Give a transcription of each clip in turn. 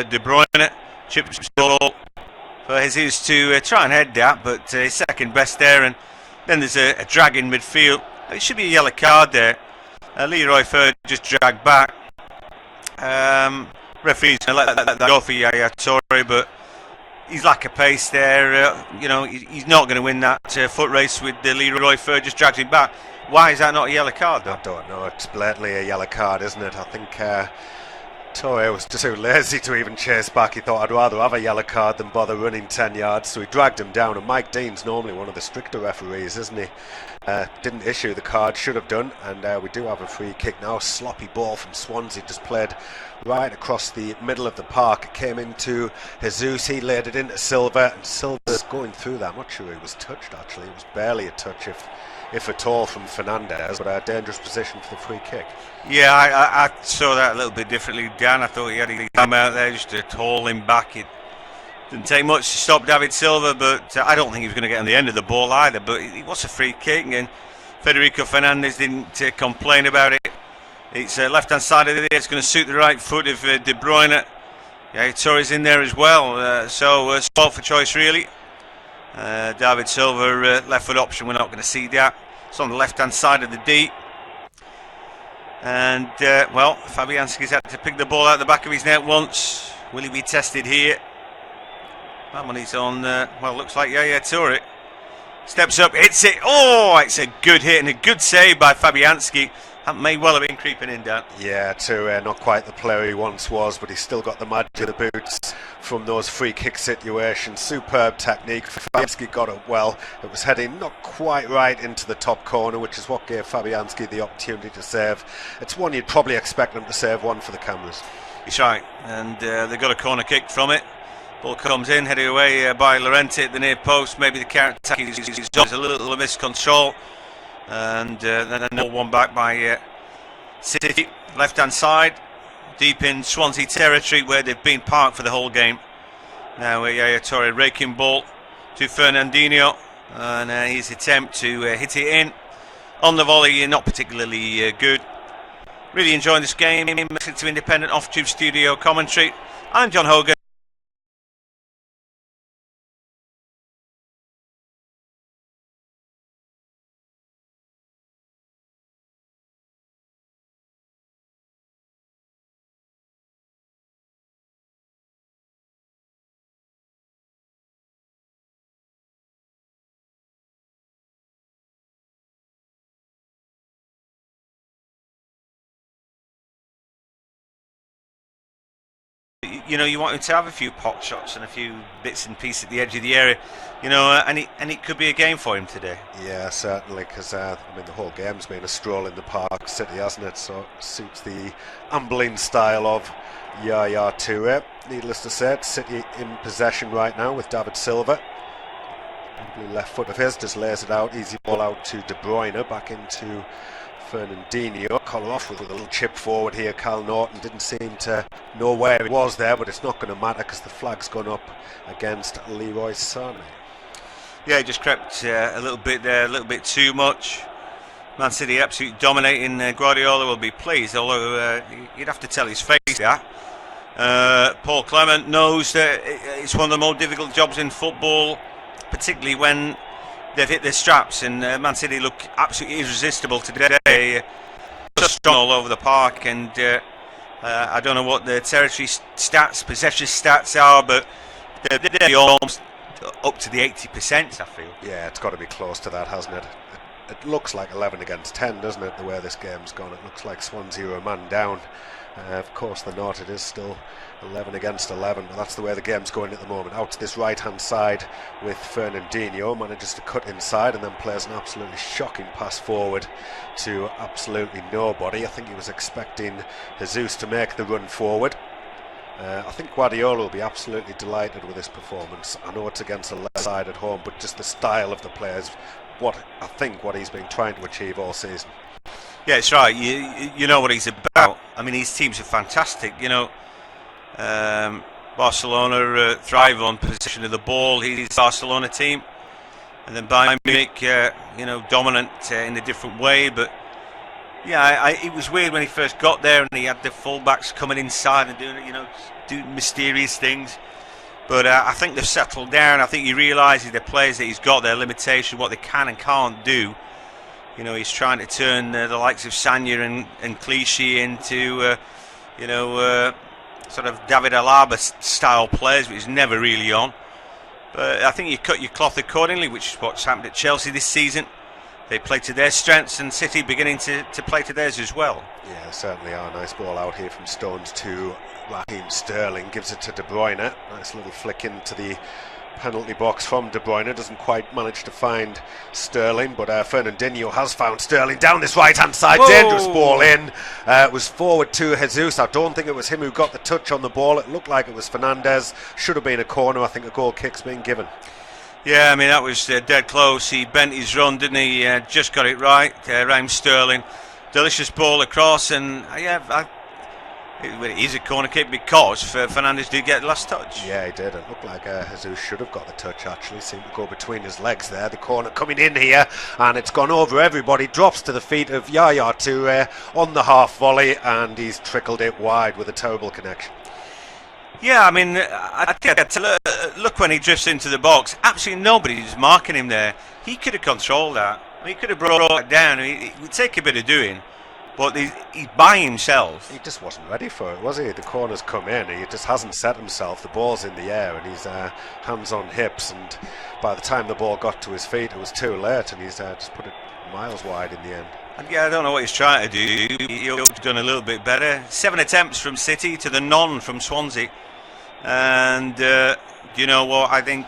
De Bruyne chips the ball for Jesus to try and head that, but his second best there, and then there's a drag in midfield. It should be a yellow card there. Leroy Fer just dragged back. Referee's going to let that go for Yaya Toure, but he's lack of pace there. He's not going to win that foot race with Leroy Fer, just dragged him back. Why is that not a yellow card though? I don't know, it's blatantly a yellow card, isn't it? I think Toure was too lazy to even chase back. He thought, I'd rather have a yellow card than bother running 10 yards, so he dragged him down. And Mike Dean's normally one of the stricter referees, isn't he? Didn't issue the card, should have done, and we do have a free kick now. Sloppy ball from Swansea, just played right across the middle of the park. It came into Jesus, he laid it into Silva, and Silva's going through that. I'm not sure he was touched actually, it was barely a touch if at all from Fernandez, but a dangerous position for the free kick. Yeah, I saw that a little bit differently, Dan. I thought he had to come out there just to haul him back. It didn't take much to stop David Silva, but I don't think he was going to get on the end of the ball either. But it was a free kick, and Federico Fernandez didn't complain about it. It's left-hand side of it. It's going to suit the right foot of De Bruyne. Yeah, Toure's in there as well. So spot for choice, really. David Silva, left foot option. We're not going to see that. It's on the left-hand side of the D. And, Fabianski's had to pick the ball out the back of his net once. Will he be tested here? That one is on, looks like Toure. Steps up, hits it. Oh, it's a good hit and a good save by Fabianski. That may well have been creeping in, Dan. Yeah, Toure, not quite the player he once was, but he's still got the magic of the boots from those free kick situations. Superb technique. Fabianski got it well. It was heading not quite right into the top corner, which is what gave Fabianski the opportunity to save. It's one you'd probably expect him to save, one for the cameras. He's right, and they got a corner kick from it. Ball comes in, headed away by Llorente at the near post. Maybe the counter attack is a little miscontrol. And then another one back by City, left hand side, deep in Swansea territory where they've been parked for the whole game. Now Yaya Toure raking ball to Fernandinho, and his attempt to hit it in on the volley, not particularly good. Really enjoying this game. To Independent Off-Tube Studio commentary. I'm John Hogan. You want him to have a few pot shots and a few bits and pieces at the edge of the area, and it could be a game for him today. Yeah, certainly, because the whole game's been a stroll in the park, City, hasn't it? So it suits the ambling style of Yaya Toure. Needless to say, City in possession right now with David Silva. Left foot of his just lays it out, easy ball out to De Bruyne, back into Fernandinho. Kolarov with a little chip forward here. Naughton didn't seem to know where he was there, but it's not going to matter because the flag's gone up against Leroy Sane. Yeah, he just crept a little bit there, a little bit too much. Man City absolutely dominating. Guardiola will be pleased, although you'd have to tell his face that. Paul Clement knows that it's one of the more difficult jobs in football, particularly when they've hit their straps, and Man City look absolutely irresistible today. So strong all over the park, and I don't know what the territory stats, possession stats are, but they're almost up to the 80%, I feel. Yeah, it's got to be close to that, hasn't it? It looks like 11 against 10, doesn't it, the way this game's gone? It looks like Swansea are a man down. Of course they're not, it is still 11 against 11, but that's the way the game's going at the moment. Out to this right hand side with Fernandinho, manages to cut inside and then plays an absolutely shocking pass forward to absolutely nobody. I think he was expecting Jesus to make the run forward. I think Guardiola will be absolutely delighted with this performance. I know it's against the left side at home, but just the style of the players, what he's been trying to achieve all season. Yeah, it's right. You know what he's about. I mean, his teams are fantastic. Barcelona thrive on possession of the ball. He's Barcelona team, and then Bayern Munich, dominant in a different way. But Yeah, it was weird when he first got there and he had the fullbacks coming inside and doing mysterious things. But I think they've settled down. I think he realises the players that he's got, their limitation, what they can and can't do. He's trying to turn the likes of Sane and Clichy into, sort of David Alaba style players, which is never really on. But I think you cut your cloth accordingly, which is what's happened at Chelsea this season. They play to their strengths, and City beginning to play to theirs as well. Yeah, certainly are. Nice ball out here from Stones to Raheem Sterling. Gives it to De Bruyne. Nice little flick into the penalty box from De Bruyne. Doesn't quite manage to find Sterling, but Fernandinho has found Sterling down this right-hand side. Whoa. Dangerous ball in. It was forward to Jesus. I don't think it was him who got the touch on the ball. It looked like it was Fernandez. Should have been a corner. I think a goal kick's been given. Yeah, I mean, that was dead close. He bent his run, didn't he? Just got it right. Raheem Sterling. Delicious ball across, and it is a corner kick because Fernandez did get the last touch. Yeah, he did. It looked like Jesus should have got the touch, actually. Seemed to go between his legs there. The corner coming in here, and it's gone over everybody. Drops to the feet of Yaya Toure on the half volley, and he's trickled it wide with a terrible connection. Yeah, I mean, I look when he drifts into the box. Absolutely nobody's marking him there. He could have controlled that. I mean, he could have brought it down. It would take a bit of doing, but he's by himself. He just wasn't ready for it, was he? The corner's come in. He just hasn't set himself. The ball's in the air, and he's hands on hips. And by the time the ball got to his feet, it was too late, and he's just put it miles wide in the end. And yeah, I don't know what he's trying to do. He's done a little bit better. 7 attempts from City to the none from Swansea. And do you know what? I think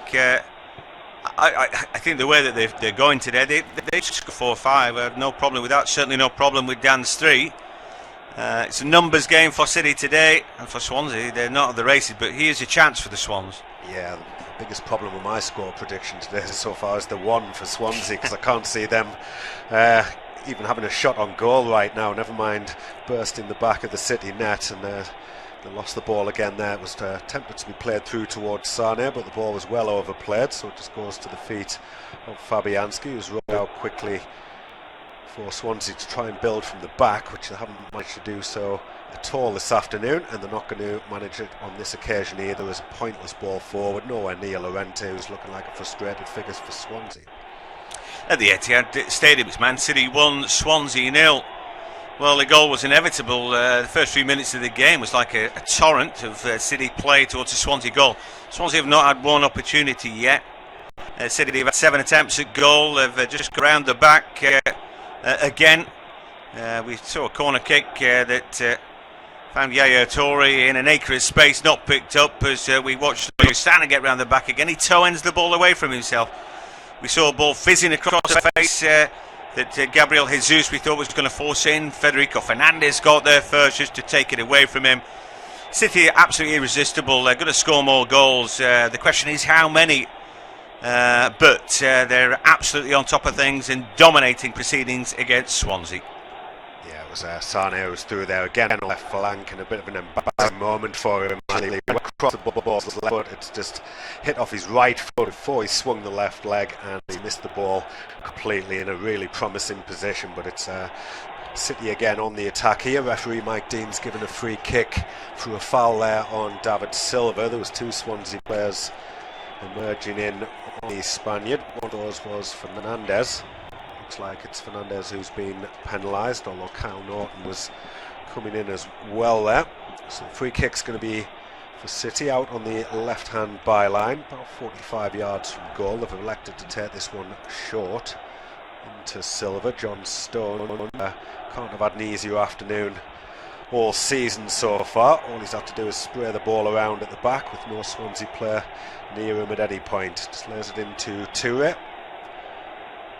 I think the way that they're going today, they score 4-5. I have no problem with that. Certainly no problem with Dan's 3. It's a numbers game for City today, and for Swansea, they're not at the races. But here's a chance for the Swans. Yeah, the biggest problem with my score prediction today so far is the 1 for Swansea, because I can't see them even having a shot on goal right now. Never mind bursting the back of the City net, and they lost the ball again there. It was attempted to be played through towards Sane, but the ball was well overplayed, so it just goes to the feet of Fabianski, who's rolled out quickly for Swansea to try and build from the back, which they haven't managed to do so at all this afternoon, and they're not going to manage it on this occasion either. As a pointless ball forward, nowhere near Llorente, who's looking like a frustrated figure for Swansea. At the Etihad Stadium, it's Man City 1, Swansea 0. Well, the goal was inevitable. The first few minutes of the game was like a torrent of City play towards the Swansea goal. Swansea have not had one opportunity yet. City have had 7 attempts at goal. They've just gone round the back again. We saw a corner kick that found Yaya Toure in an acre of space, not picked up as we watched Sane get round the back again. He toe-ends the ball away from himself. We saw a ball fizzing across the face that Gabriel Jesus we thought was going to force in. Federico Fernandez got there first just to take it away from him. City are absolutely irresistible. They're going to score more goals. The question is how many. But they're absolutely on top of things and dominating proceedings against Swansea. Yeah, it was Sane who was through there again on the left flank, and a bit of an embarrassing moment for him. He across the ball, but it's just hit off his right foot before he swung the left leg, and he missed the ball completely in a really promising position. But it's City again on the attack here. Referee Mike Dean's given a free kick through a foul there on David Silva. There was 2 Swansea players emerging in on the Spaniard. One of those was Fernandez. Looks like it's Fernandez who's been penalised, although Kyle Naughton was coming in as well there. So the free kick's going to be for City out on the left-hand byline, about 45 yards from goal. They've elected to take this one short into Silva. John Stone can't have had an easier afternoon all season so far. All he's had to do is spray the ball around at the back with no Swansea player near him at any point. Just lays it into Toure.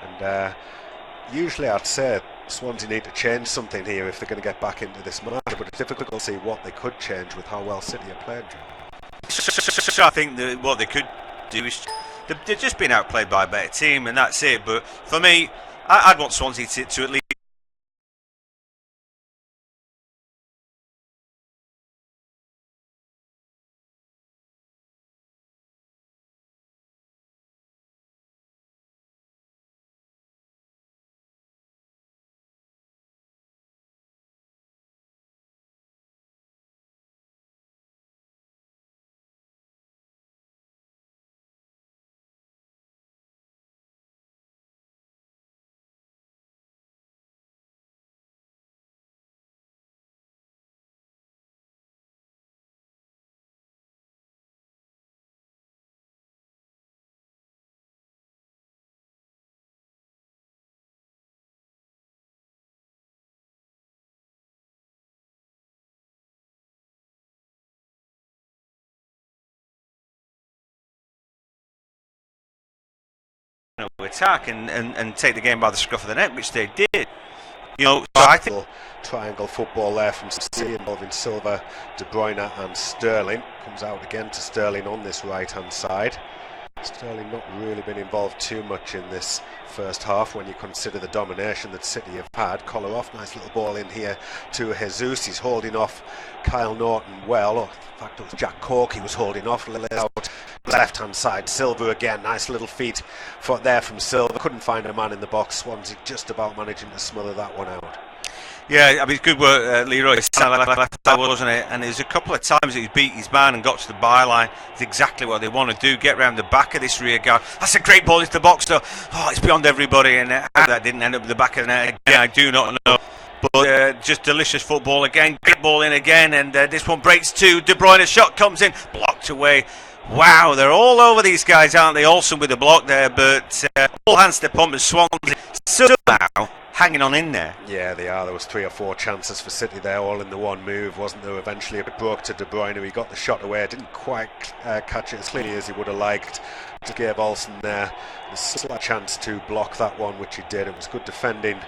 And usually I'd say Swansea need to change something here if they're going to get back into this match, but it's difficult to see what they could change with how well City are playing. So I think what they could do is they've just been outplayed by a better team, and that's it. But for me, I'd want Swansea to at least attack and take the game by the scruff of the neck, which they did. So I think triangle football there from City involving Silva, De Bruyne and Sterling. Comes out again to Sterling on this right hand side. Sterling not really been involved too much in this first half when you consider the domination that City have had. Kolarov, nice little ball in here to Jesus. He's holding off Kyle Naughton well. In fact, it was Jack Cork he was holding off. Out left hand side. Silva again, nice little feet foot there from Silva. Couldn't find a man in the box. Swansea just about managing to smother that one out. Yeah, I mean, good work, Leroy. Wasn't it? And there's a couple of times that he's beat his man and got to the byline. It's exactly what they want to do. Get round the back of this rear guard. That's a great ball into the box, though. Oh, it's beyond everybody, and how that didn't end up in the back of the net again, I do not know. But just delicious football again. Great ball in again, and this one breaks too. De Bruyne's shot comes in, blocked away. Wow, they're all over these guys, aren't they? Olsson with the block there, but all hands to pump and Swansea somehow hanging on in there. Yeah, they are. There was 3 or 4 chances for City there, all in the one move, wasn't there? Eventually it broke to De Bruyne. He got the shot away. Didn't quite catch it as clearly as he would have liked. Just gave Olsson there a slight chance to block that one, which he did. It was good defending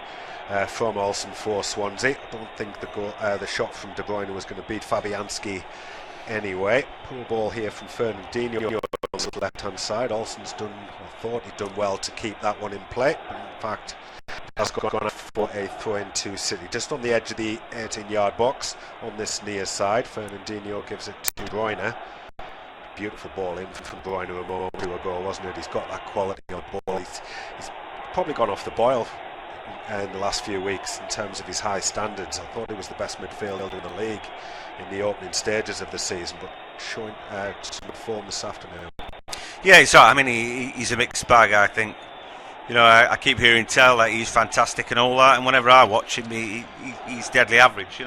from Olsson for Swansea. I don't think the shot from De Bruyne was going to beat Fabianski anyway. Poor ball here from Fernandinho on the left hand side. Olsson's thought he'd done well to keep that one in play, but in fact has gone up for a throw into City just on the edge of the 18-yard box on this near side. Fernandinho gives it to Bruyne. Beautiful ball in from Bruyne a moment ago, wasn't it? He's got that quality on ball. He's probably gone off the boil in the last few weeks in terms of his high standards. I thought he was the best midfielder in the league in the opening stages of the season, but showing some good form this afternoon. Yeah, I mean, he's a mixed bag, I think. I keep hearing tell that he's fantastic and all that, and whenever I watch him, he's deadly average,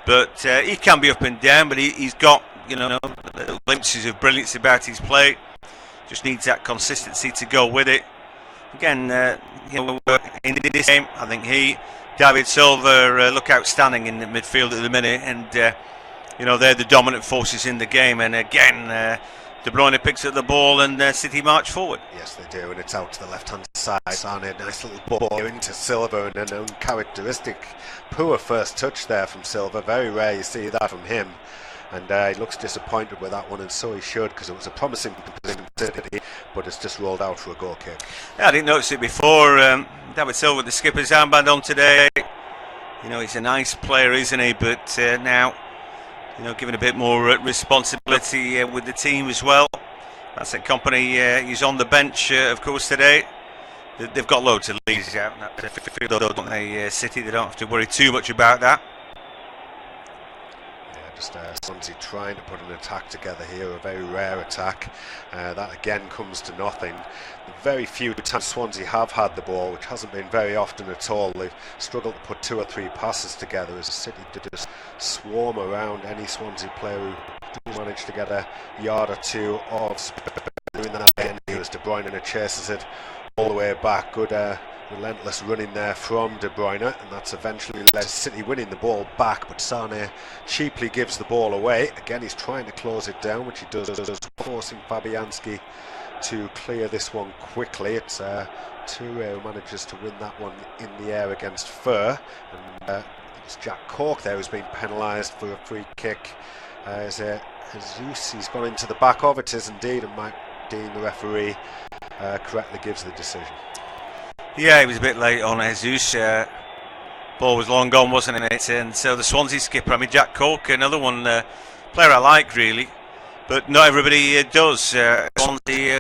But he can be up and down, but he's got, little glimpses of brilliance about his play. Just needs that consistency to go with it. Again, in this game, I think David Silva look outstanding in the midfield at the minute, and they're the dominant forces in the game. And again, De Bruyne picks up the ball and City march forward. Yes, they do, and it's out to the left-hand side. Sane, nice little ball into Silva, and an uncharacteristic poor first touch there from Silva. Very rare you see that from him, and he looks disappointed with that one, and so he should, because it was a promising position, but it's just rolled out for a goal kick. Yeah, I didn't notice it before. David Silva with the skipper's armband on today. He's a nice player, isn't he? But now, given a bit more responsibility with the team as well. That's it. Kompany, he's on the bench, of course, today. They've got loads of leads out in that field, don't they? City, they don't have to worry too much about that. Just Swansea trying to put an attack together here, a very rare attack. That again comes to nothing. The very few times Swansea have had the ball, which hasn't been very often at all, they've struggled to put 2 or 3 passes together as City just swarm around any Swansea player who manage to get a yard or two of doing that again. As De Bruyne chases it all the way back. Good relentless running there from De Bruyne, and that's eventually led to City winning the ball back, but Sane cheaply gives the ball away. Again, he's trying to close it down, which he does, forcing Fabianski to clear this one quickly. It's Toure who manages to win that one in the air against Fur, and it's Jack Cork there who's been penalised for a free kick. Jesus, he's gone into the back of it, is indeed, and Mike Dean, the referee, correctly gives the decision. Yeah, he was a bit late on Jesus. Ball was long gone, wasn't it? And so the Swansea skipper, Jack Cork, another one player I like really, but not everybody does. Swansea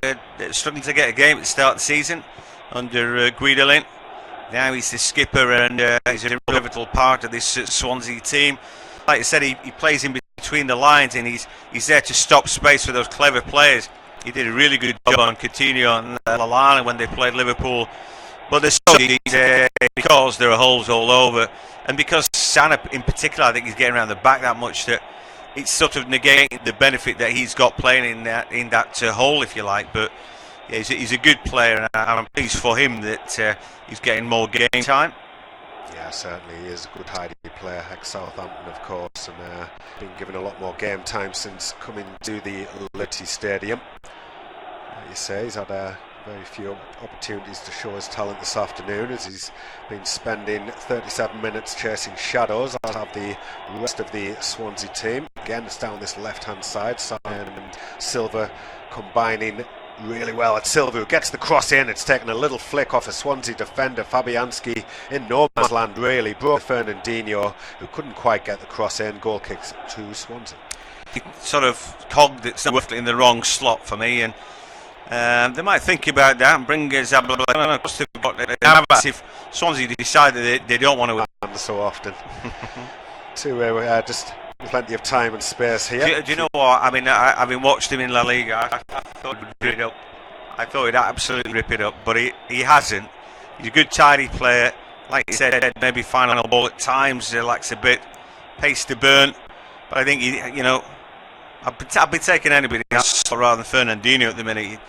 struggling to get a game at the start of the season under Guidolin. Now he's the skipper, and he's a pivotal part of this Swansea team. Like I said, he plays in between the lines, and he's there to stop space for those clever players. He did a really good job on Coutinho and Lallana when they played Liverpool. But there's because there are holes all over, and because Sane in particular, I think he's getting around the back that much that it's sort of negating the benefit that he's got playing in that hole, if you like. But yeah, he's a good player, and I'm pleased for him that he's getting more game time. Yeah, certainly he is a good hiding player, ex-Southampton of course, and been given a lot more game time since coming to the Etihad Stadium. You say he's had a very few opportunities to show his talent this afternoon, as he's been spending 37 minutes chasing shadows, as have the rest of the Swansea team. Again, it's down this left-hand side. Sane and Silva combining really well. It's Silva who gets the cross in. It's taken a little flick off a Swansea defender, Fabianski, in no man's land really. Broke Fernandinho, who couldn't quite get the cross in. Goal kicks to Swansea. He sort of cogged it in the wrong slot for me, and they might think about that and bring Zabaleta. Navas, if Swansea decide that they don't want to so often. To just plenty of time and space here. Do you know what? I mean, having watched him in La Liga, I thought he'd rip it up. I thought he'd absolutely rip it up, but he hasn't. He's a good, tidy player. Like you said, maybe final ball at times, lacks a bit pace to burn. But I think I'd be taking anybody else rather than Fernandinho at the minute.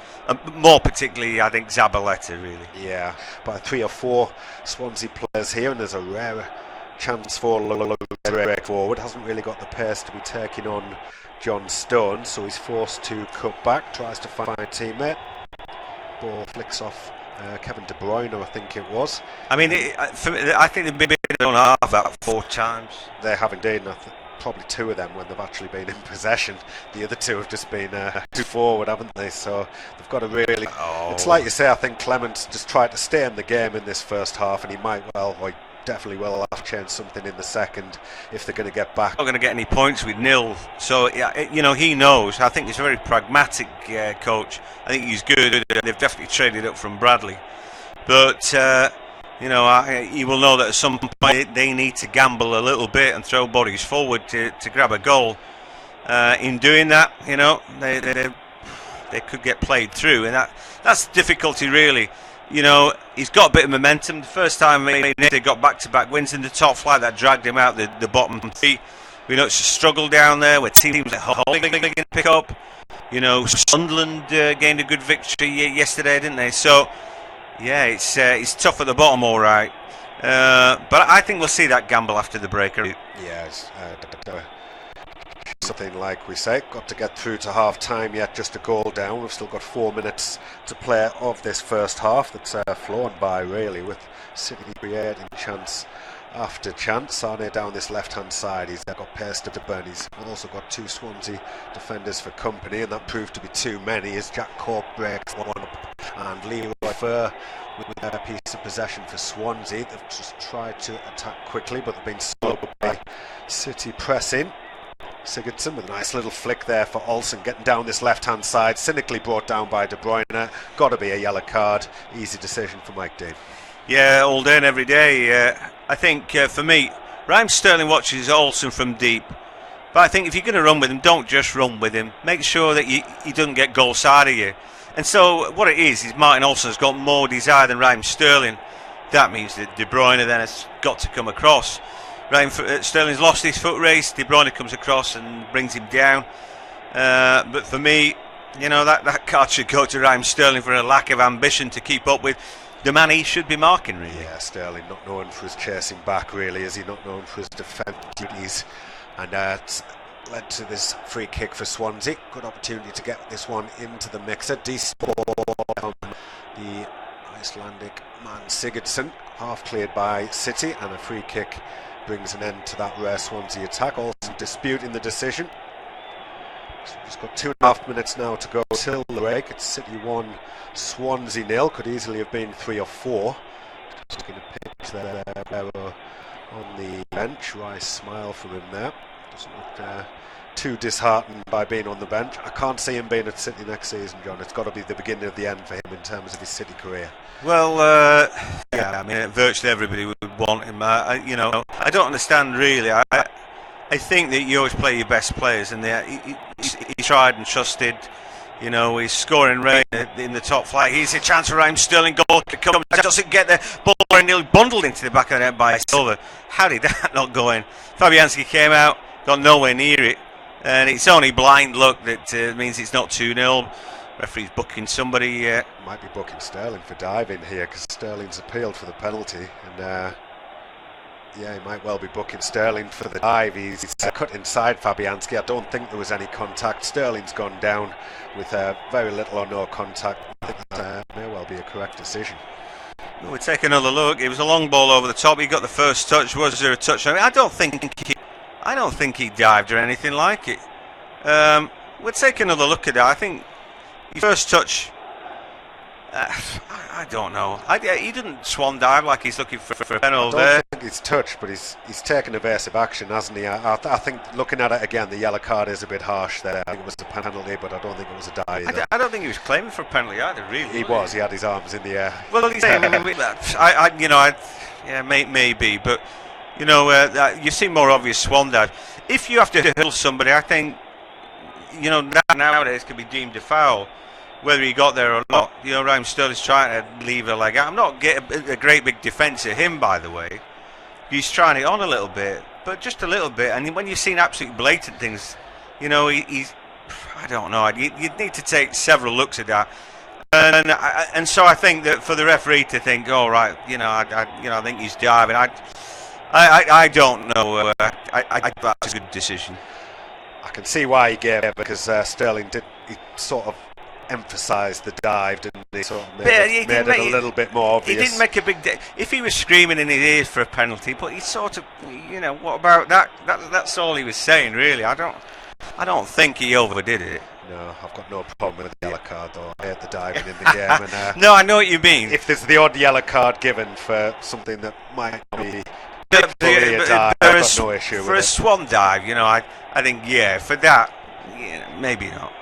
More particularly, I think Zabaleta, really. Yeah, but 3 or 4 Swansea players here, and there's a rare chance for to break forward. Hasn't really got the pace to be taking on John Stone, so he's forced to cut back, tries to find a teammate. Ball flicks off Kevin De Bruyne, I think it was. I mean, I think they've been on half about 4 times. They have indeed, and probably 2 of them when they've actually been in possession. The other 2 have just been too forward, haven't they? So they've got to really... It's like you say, I think Clement's just tried to stay in the game in this first half, and he might well, or definitely will have to change something in the second if they're going to get back. Not going to get any points with nil, so he knows. I think he's a very pragmatic coach. I think he's good. They've definitely traded up from Bradley, but he will know that at some point they need to gamble a little bit and throw bodies forward to grab a goal. In doing that, they could get played through, and that's the difficulty really. He's got a bit of momentum. The first time they got back-to-back wins in the top flight, that dragged him out the bottom 3. We know it's a struggle down there where teams like Hull can pick up. Sunderland gained a good victory yesterday, didn't they? So, yeah, it's tough at the bottom, all right. But I think we'll see that gamble after the break. Yeah, something like we say, got to get through to half time yet, just a goal down. We've still got 4 minutes to play of this first half that's flown by really, with City creating chance after chance. Sane down this left hand side, he's got pace to burn. He's also got 2 Swansea defenders for Kompany, and that proved to be too many as Jack Cork breaks one up, and Leroy Fer with a piece of possession for Swansea. They've just tried to attack quickly, but they've been slowed by City pressing. Sigurdsson with a nice little flick there for Olsson, getting down this left-hand side, cynically brought down by De Bruyne. Got to be a yellow card. Easy decision for Mike Dean. Yeah, all day and every day. I think for me, Raheem Sterling watches Olsson from deep. But I think if you're going to run with him, don't just run with him. Make sure that he doesn't get goal side of you. And so what it is Martin Olsson's got more desire than Raheem Sterling. That means that De Bruyne then has got to come across. Raheem Sterling's lost his foot race. De Bruyne comes across and brings him down. But for me, that card should go to Raheem Sterling for a lack of ambition to keep up with the man he should be marking, really. Yeah, Sterling not known for his chasing back, really, is he? Not known for his defence duties. And it's led to this free kick for Swansea. Good opportunity to get this one into the mixer. Decent ball on the Icelandic man Sigurdsson, half cleared by City, and a free kick brings an end to that rare Swansea attack. Also disputing the decision. So we've just got 2.5 minutes now to go till the break. It's City 1, Swansea 0. Could easily have been 3 or 4. Just taking a pitch there, Caballero on the bench. Rice smile from him there. Doesn't look too disheartened by being on the bench. I can't see him being at City next season, John. It's got to be the beginning of the end for him in terms of his City career. Well, yeah, I mean, virtually everybody would want him. I don't understand really. I think that you always play your best players, and he's tried and trusted. He's scoring in the top flight. Here's a chance for Raheem Sterling. Goal comes, doesn't get there. Ball nearly bundled into the back of the net by Silva. How did that not go in? Fabianski came out, got nowhere near it, and it's only blind luck that means it's not 2-0. Referee's booking somebody. Might be booking Sterling for diving here, because Sterling's appealed for the penalty, and Yeah, he might well be booking Sterling for the dive. He's cut inside Fabianski. I don't think there was any contact. Sterling's gone down with very little or no contact. I think that may well be a correct decision. We'll take another look. It was a long ball over the top. He got the first touch. Was there a touch? I don't think he dived or anything like it. We'll take another look at that. I think his first touch. I don't know. He didn't swan dive like he's looking for a penalty there. I don't think he's touched, but he's taken evasive action, hasn't he? I think looking at it again, the yellow card is a bit harsh there. I think it was a penalty, but I don't think it was a dive. I don't think he was claiming for a penalty either. Really, he was. He had his arms in the air. Well, he's saying, maybe, but you see more obvious swan dive. If you have to hurdle somebody, I think nowadays can be deemed a foul. Whether he got there or not, Raheem Sterling's trying to leave a leg out. I'm not getting a great big defence of him, by the way. He's trying it on a little bit, but just a little bit. And when you've seen absolutely blatant things, he's. I don't know. You'd need to take several looks at that. And so I think that for the referee to think, oh right, I think he's diving. I don't know. I think that's a good decision. I can see why he gave it, because Sterling he sort of emphasised the dive, didn't he? Sort of made it a little bit more obvious. He didn't make a big if he was screaming in his ears for a penalty, but he sort of, what about that? That's all he was saying, really. I don't think he overdid it. No, I've got no problem with the yellow card, though. I hate the diving in the game. And, no, I know what you mean. If there's the odd yellow card given for something that might be fully a dive, I've got no issue with it. For a swan dive, I think, for that, maybe not.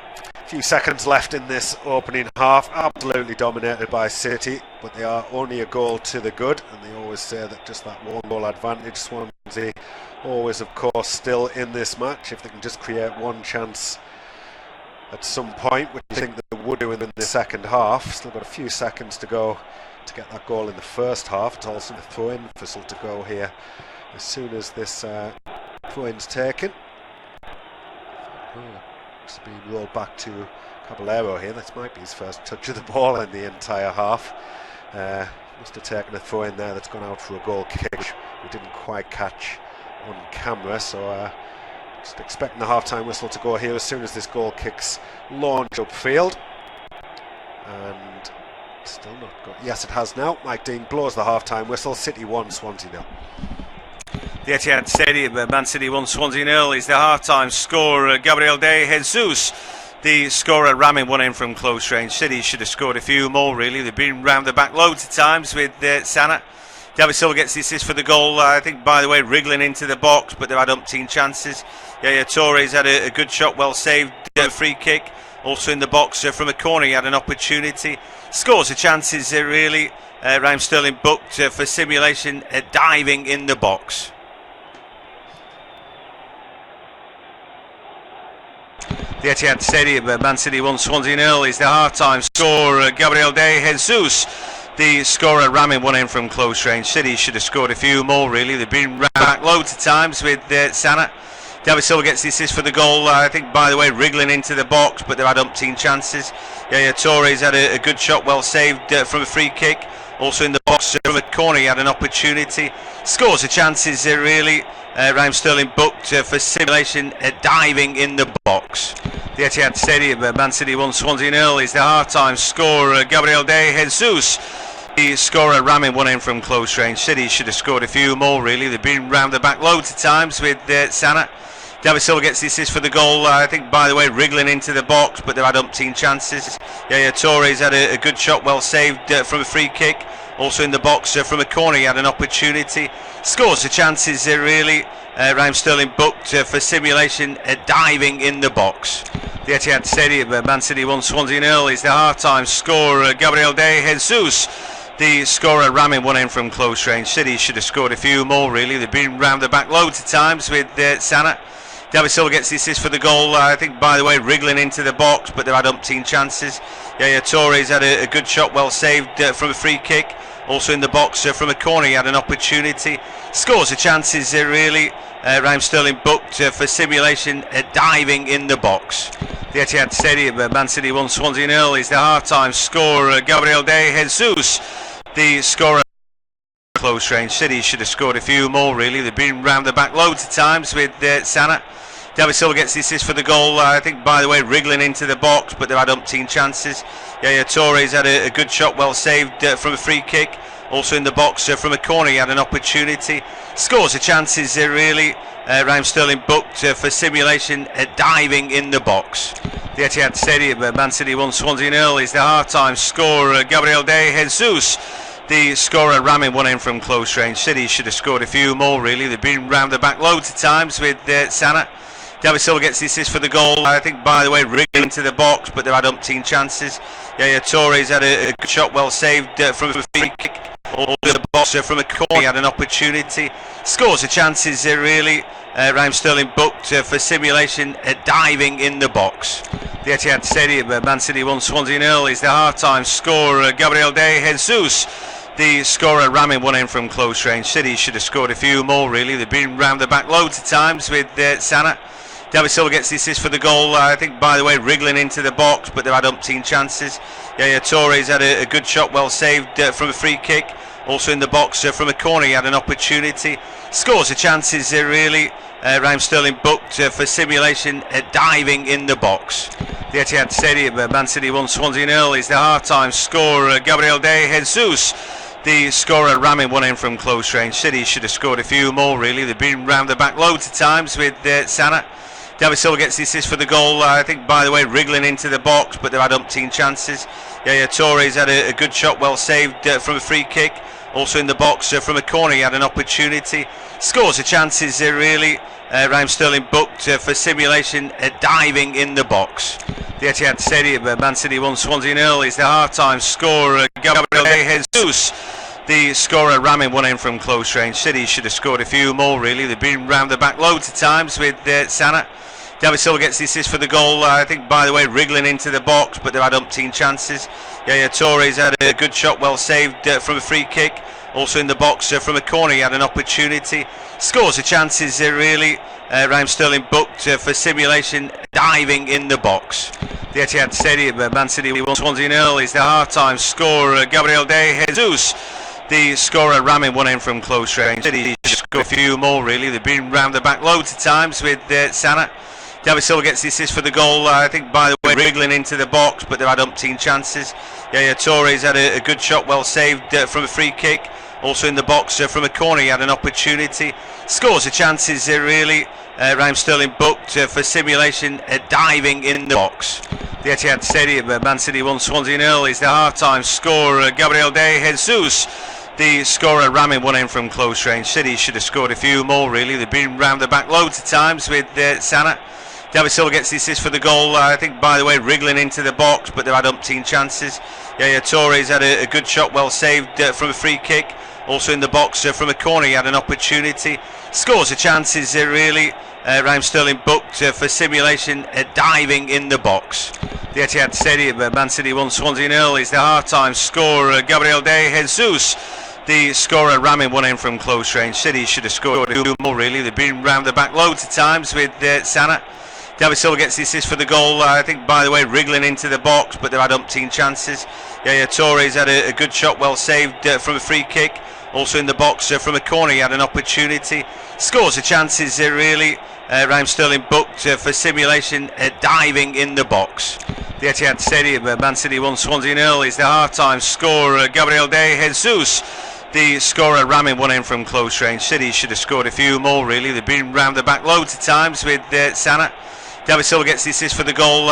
Few seconds left in this opening half. Absolutely dominated by City, but they are only a goal to the good, and they always say that just that one goal advantage. Swansea always, of course, still in this match. If they can just create one chance at some point, which I think they would do in the second half. Still got a few seconds to go to get that goal in the first half. It's also a throw-in whistle to go here as soon as this throw-in's taken. It's been rolled back to Caballero here. This might be his first touch of the ball in the entire half. Must have taken a throw in there that's gone out for a goal kick. We didn't quite catch on camera, so just expecting the half-time whistle to go here as soon as this goal kick's launched upfield. And still not got. Yes, it has now. Mike Dean blows the half-time whistle. City 1, Swansea 0. The Etihad Stadium, Man City 1, Swansea 0 is the half-time score. Gabriel Jesus, the scorer, ramming one in from close range. City should have scored a few more, really. They've been round the back loads of times with Sane. David Silva gets the assist for the goal. I think, by the way, wriggling into the box, but they've had umpteen chances. Toure's had a good shot, well saved, free kick. Also in the box from a corner, he had an opportunity. Scores the chances, really. Raheem Sterling booked for simulation, diving in the box. The Etihad Stadium, Man City 1, Swansea 0 is the half-time score. Gabriel Jesus, the scorer, ramming one in from close range. City should have scored a few more, really. They've been round back loads of times with Sane. David Silva gets the assist for the goal. I think, by the way, wriggling into the box, but they've had umpteen chances. Toure's had a good shot, well saved from a free kick. Also in the box from a corner, he had an opportunity. Scores the chances, really. Raheem Sterling booked for simulation, diving in the box. The Etihad Stadium, Man City 1, Swansea 0 is the half-time score. Gabriel Jesus, the scorer, ramming one in from close range. City should have scored a few more, really. They've been round the back loads of times with Sane. David Silva gets the assist for the goal. I think, by the way, wriggling into the box, but they've had umpteen chances. Toure's had a good shot, well saved from a free kick. Also in the box from a corner, he had an opportunity. Scores the chances, really. Raheem Sterling booked for simulation, diving in the box. The Etihad Stadium, Man City 1, Swansea 0 is the half-time score. Gabriel Jesus, the scorer, ramming one in from close range. City should have scored a few more, really. They've been round the back loads of times with Sane. David Silva gets the assist for the goal. I think, by the way, wriggling into the box, but they've had umpteen chances. Toure's had a good shot, well saved from a free kick. Also in the box from a corner, he had an opportunity. Scores the chances, really. Raheem Sterling booked for simulation, diving in the box. The Etihad Stadium, Man City 1, Swansea 0 is the half-time score. Gabriel Jesus, the scorer. close range. City should have scored a few more, really. They've been round the back loads of times with Sane. Silva gets the assist for the goal. I think, by the way, wriggling into the box, but they've had umpteen chances. Toure's had a good shot, well saved from a free kick. Also in the box from a corner, he had an opportunity. Scores the chances, really. Raheem Sterling booked for simulation, diving in the box. The Etihad Stadium, Man City 1, Swansea 0 is the half-time score. Gabriel Jesus, the scorer, ramming one in from close range. City should have scored a few more, really. They've been round the back loads of times with Sane. Silva gets the assist for the goal. I think, by the way, wriggling into the box, but they've had umpteen chances. Toure's had a good shot, well saved from a free kick. Also in the box from a corner, he had an opportunity. Scores the chances, really. Raheem Sterling booked for simulation, diving in the box. The Etihad Stadium, Man City 1, Swansea 0 is the half-time score. Gabriel Jesus, the scorer, ramming one in from close range. City should have scored a few more, really. They've been round the back loads of times with Sane. Silva gets the assist for the goal. I think, by the way, wriggling into the box, but they've had umpteen chances. Toure's had a good shot, well saved from a free kick. Also in the box from a corner, he had an opportunity. Scores the chances, really. Raheem Sterling booked for simulation, diving in the box. The Etihad Stadium, Man City 1, Swansea 0 is the half-time score. Gabriel Jesus, the scorer, ramming one in from close range. City should have scored a few more, really. They've been round the back loads of times with Sane. Silva gets the assist for the goal. I think, by the way, wriggling into the box, but they've had umpteen chances. Toure's had a good shot, well saved from a free kick. Also in the box from a corner, he had an opportunity. Scores the chances, really. Raheem Sterling booked for simulation, diving in the box. The Etihad Stadium, Man City 1, Swansea 0 is the half-time score. Gabriel Jesus, the scorer, ramming one in from close range. City should have scored a few more, really. They've been round the back loads of times with Sane. Silva gets the assist for the goal. I think, by the way, wriggling into the box, but they've had umpteen chances. Toure's had a good shot, well saved from a free kick. Also in the box from a corner, he had an opportunity. Scores the chances, really. Raheem Sterling booked for simulation, diving in the box. The Etihad Stadium, Man City 1, Swansea 0 is the half-time score. Gabriel Jesus, the scorer, ramming one in from close range. City should score a few more, really. They've been round the back loads of times with Sane. Silva gets the assist for the goal. I think, by the way, wriggling into the box, but they've had umpteen chances. Toure's had a good shot, well saved from a free kick. Also in the box from a corner, he had an opportunity. Scores the chances, really. Raheem Sterling booked for simulation, diving in the box. The Etihad Stadium, Man City 1, Swansea 0 is the half-time score. Gabriel Jesus, the scorer, ramming one in from close range. City should have scored a few more, really. They've been round the back loads of times with Sane. Silva gets the assist for the goal. I think, by the way, wriggling into the box, but they've had umpteen chances. Toure's had a good shot, well saved from a free kick. Also in the box from a corner, he had an opportunity. Scores the chances, really. Raheem Sterling booked for simulation, diving in the box. The Etihad Stadium, Man City 1, Swansea 0 is the half-time score. Gabriel Jesus, the scorer, ramming one in from close range. City should have scored a few more, really. They've been round the back loads of times with Sane. Silva gets the assist for the goal. I think, by the way, wriggling into the box, but they've had umpteen chances. Toure's had a good shot, well saved from a free kick. Also in the box from a corner, he had an opportunity. Scores the chances, really. Raheem Sterling booked for simulation, diving in the box. The Etihad Stadium, Man City 1, Swansea 0 is the half-time score. Gabriel Jesus, the scorer, ramming one in from close range. City should have scored a few more, really. They've been round the back loads of times with Sane. Silva gets the assist for the goal.